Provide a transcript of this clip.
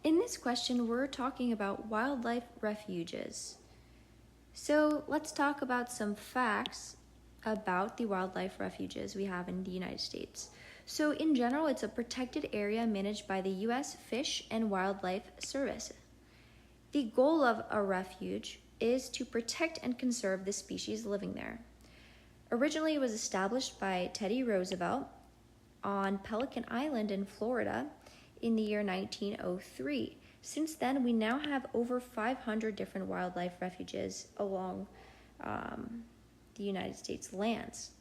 In this question, we're talking about wildlife refuges. So let's talk about some facts about the wildlife refuges we have in the United States. So in general, it's a protected area managed by the U.S. Fish and Wildlife Service. The goal of a refuge is to protect and conserve the species living there. Originally, it was established by Teddy Roosevelt on Pelican Island in Florida in the year 1903. Since then, we now have over 500 different wildlife refuges along the United States lands.